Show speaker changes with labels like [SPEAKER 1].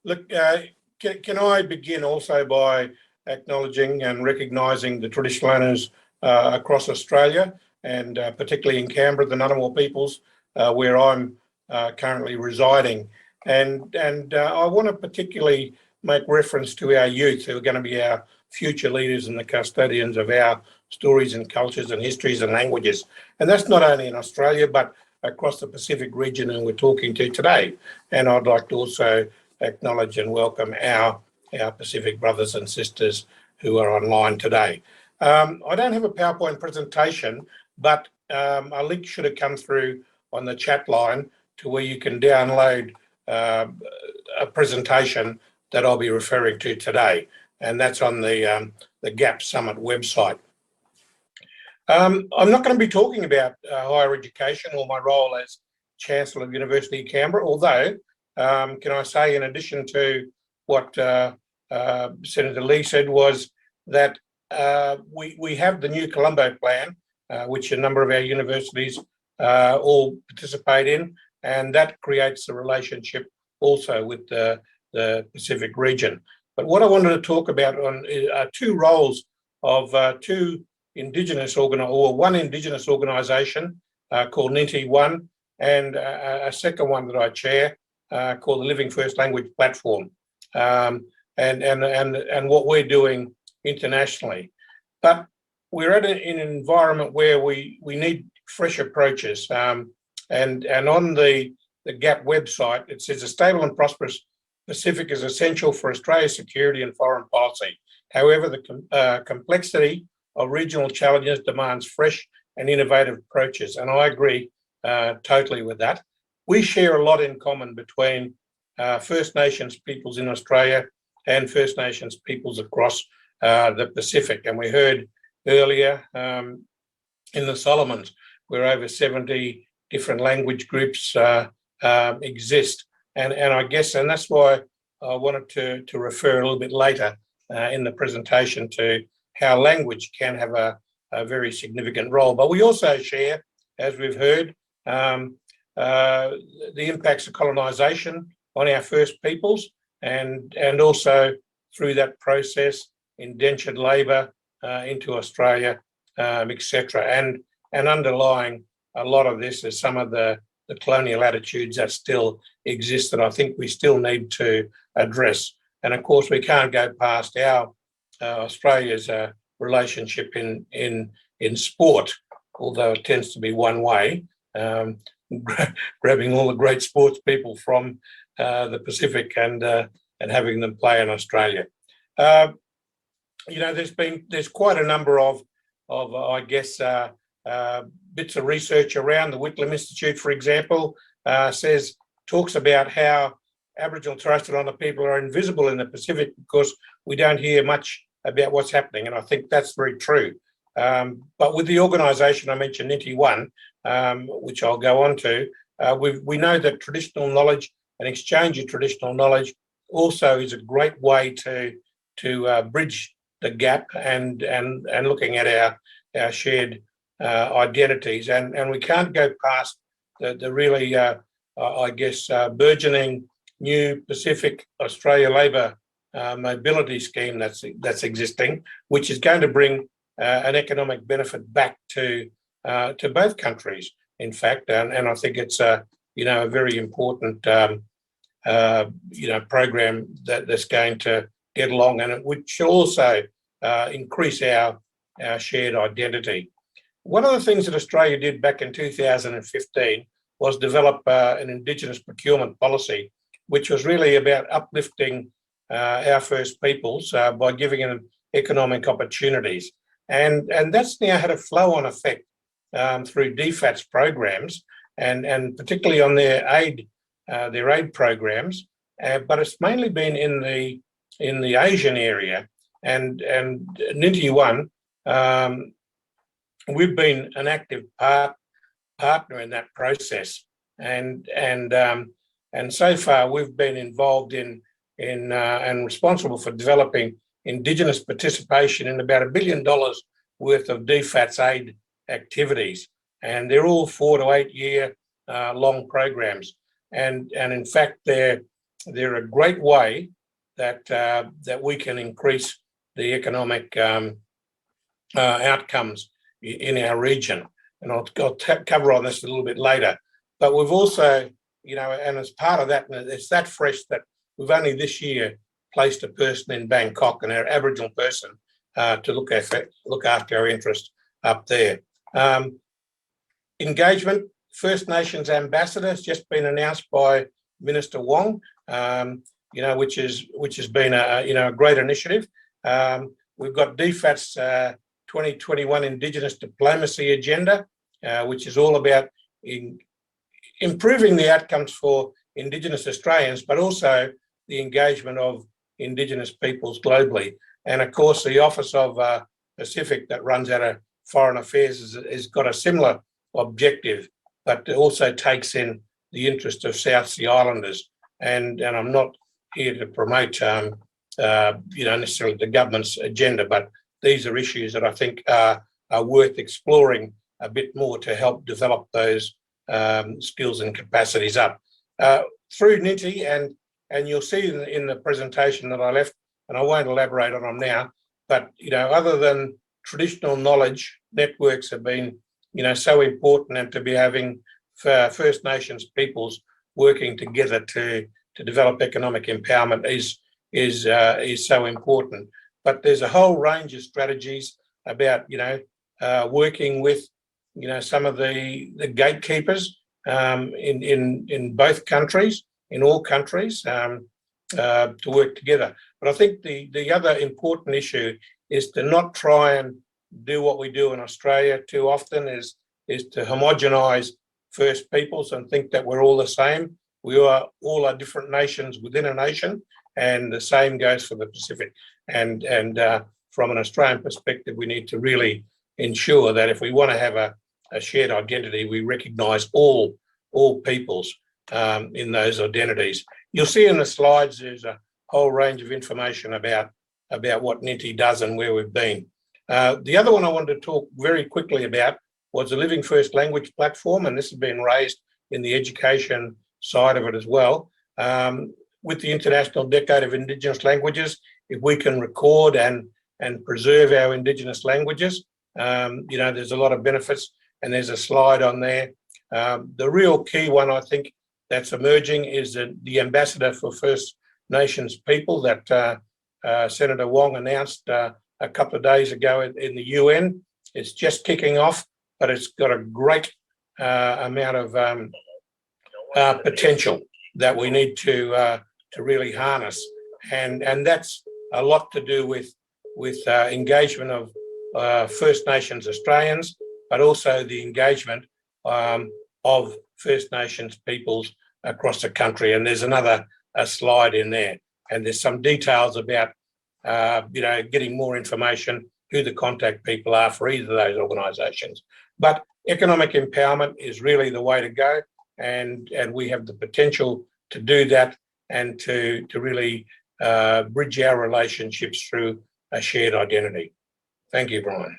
[SPEAKER 1] Look, can I begin also by acknowledging and recognising the traditional owners across Australia, and particularly in Canberra, the Ngunnawal peoples, where I'm currently residing. And I want to particularly make reference to our youth, who are going to be our future leaders and the custodians of our stories and cultures and histories and languages. And that's not only in Australia, but across the Pacific region, and we're talking to today. And I'd like to also acknowledge and welcome our Pacific brothers and sisters who are online today. I don't have a PowerPoint presentation, but a link should have come through on the chat line to where you can download a presentation that I'll be referring to today, and that's on the GAP Summit website. I'm not going to be talking about higher education or my role as Chancellor of University of Canberra, although, can I say, in addition to what Senator Lee said, was that we have the new Colombo plan, which a number of our universities all participate in, and that creates a relationship also with the Pacific region. But what I wanted to talk about are two roles of two Indigenous one Indigenous organisation called NINTI One, and a second one that I chair called the Living First Language Platform, and what we're doing internationally. But we're at an environment where we need fresh approaches, and on the GAP website it says a stable and prosperous Pacific is essential for Australia's security and foreign policy. However, the complexity of regional challenges demands fresh and innovative approaches, and I agree totally with that. We share a lot in common between First Nations peoples in Australia and First Nations peoples across the Pacific, and we heard earlier in the Solomons where over 70 different language groups exist, and I guess, and that's why I wanted to refer a little bit later in the presentation to how language can have a very significant role. But we also share, as we've heard, the impacts of colonisation on our first peoples, and also through that process, indentured labour into Australia, etc. And underlying a lot of this is some of the colonial attitudes that still exist that I think we still need to address. And of course, we can't go past our Australia's relationship in sport, although it tends to be one way, grabbing all the great sports people from the Pacific and having them play in Australia. You know, there's quite a number of I guess bits of research around. The Whitlam Institute, for example, talks about how Aboriginal and Torres Strait Islander people are invisible in the Pacific because we don't hear much about what's happening, and I think that's very true. But with the organisation I mentioned, NINTI One, which I'll go on to, we know that traditional knowledge and exchange of traditional knowledge also is a great way to bridge the gap and looking at our shared identities, and we can't go past the really I guess burgeoning new Pacific Australia Labour mobility scheme that's existing, which is going to bring an economic benefit back to both countries, in fact, and I think it's a very important program that's going to get along, and which will also increase our shared identity. One of the things that Australia did back in 2015 was develop an Indigenous procurement policy, which was really about uplifting our First Peoples by giving them economic opportunities. And that's now had a flow-on effect through DFAT's programs and particularly on their aid programs, but it's mainly been in the Asian area. And NINTI One, we've been an active partner in that process, and so far we've been involved in and responsible for developing Indigenous participation in about $1 billion worth of DFAT's aid activities, and they're all 4 to 8 year long programs, and in fact they're they're a great way that we can increase the economic outcomes in our region. And I'll cover on this a little bit later. But we've also, and as part of that, it's that fresh that we've only this year placed a person in Bangkok, an Aboriginal person, to look after our interests up there. Engagement, First Nations ambassador has just been announced by Minister Wong, which has been a great initiative. We've got DFAT's 2021 Indigenous Diplomacy Agenda, which is all about improving the outcomes for Indigenous Australians, but also the engagement of Indigenous peoples globally. And of course, the Office of Pacific that runs out of Foreign Affairs has got a similar objective, but it also takes in the interest of South Sea Islanders. And I'm not here to promote, necessarily the government's agenda, but these are issues that I think are worth exploring a bit more to help develop those skills and capacities up. Through NINTI, and you'll see in the presentation that I left, and I won't elaborate on them now, but, other than traditional knowledge, networks have been, so important, and to be having First Nations peoples working together to develop economic empowerment is so important. But there's a whole range of strategies about, working with, some of the gatekeepers in both countries, in all countries, to work together. But I think the other important issue is to not try and do what we do in Australia too often, is to homogenise First Peoples and think that we're all the same. We are all different nations within a nation, and the same goes for the Pacific. And from an Australian perspective, we need to really ensure that if we want to have a shared identity, we recognise all peoples in those identities. You'll see in the slides there's a whole range of information about what NINTI does and where we've been. The other one I wanted to talk very quickly about was the Living First Language platform, and this has been raised in the education side of it as well. With the International Decade of Indigenous Languages, if we can record and preserve our Indigenous languages, there's a lot of benefits, and there's a slide on there. The real key one, I think, that's emerging is the Ambassador for First Nations People that Senator Wong announced a couple of days ago in the UN. It's just kicking off, but it's got a great amount of potential that we need to really harness, and that's a lot to do with engagement of First Nations Australians, but also the engagement of First Nations peoples across the country. And there's another slide in there, and there's some details about getting more information, who the contact people are for either of those organisations. But economic empowerment is really the way to go, and we have the potential to do that and to really bridge our relationships through a shared identity. Thank you, Brian.